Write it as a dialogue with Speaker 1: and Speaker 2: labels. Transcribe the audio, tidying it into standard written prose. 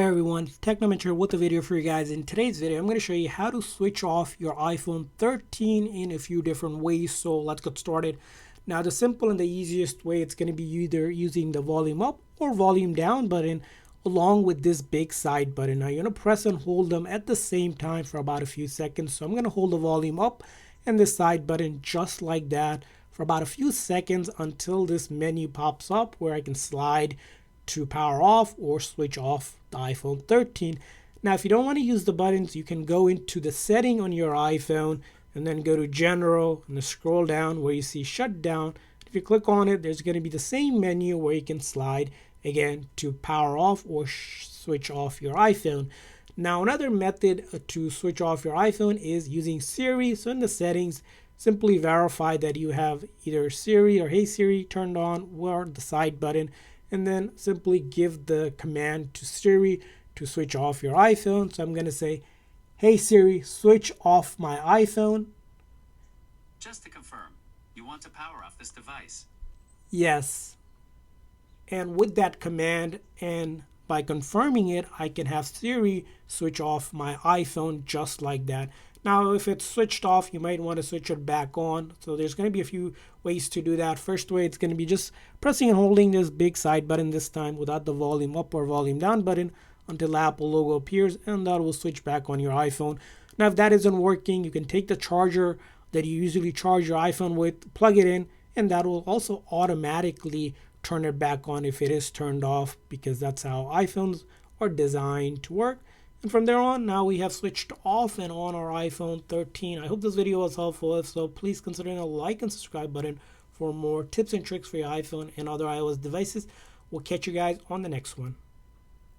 Speaker 1: everyone, Technomentor here with a video for you guys. In today's video, I'm going to show you how to switch off your iPhone 13 in a few different ways. So let's get started. Now, the simple and the easiest way, it's going to be either using the volume up or volume down button along with this big side button. Now, you're going to press and hold them at the same time for about a few seconds. So I'm going to hold the volume up and the side button just like that for about a few seconds until this menu pops up where I can slide to power off or switch off the iPhone 13. Now, if you don't want to use the buttons, you can go into the setting on your iPhone and then go to general and then scroll down where you see shutdown. If you click on it, there's going to be the same menu where you can slide again to power off or switch off your iPhone. Now, another method to switch off your iPhone is using Siri. So in the settings, simply verify that you have either Siri or Hey Siri turned on or the side button, and then simply give the command to Siri to switch off your iPhone. So I'm going to say, hey Siri, switch off my iPhone.
Speaker 2: Just to confirm, you want to power off this device?
Speaker 1: Yes. And with that command and by confirming it, I can have Siri switch off my iPhone just like that. Now, if it's switched off, you might want to switch it back on. So there's going to be a few ways to do that. First way, it's going to be just pressing and holding this big side button this time without the volume up or volume down button until the Apple logo appears, and that will switch back on your iPhone. Now, if that isn't working, you can take the charger that you usually charge your iPhone with, plug it in, and that will also automatically turn it back on if it is turned off, because that's how iPhones are designed to work. And from there on, now we have switched off and on our iPhone 13. I hope this video was helpful. If so, please consider a like and subscribe button for more tips and tricks for your iPhone and other iOS devices. We'll catch you guys on the next one.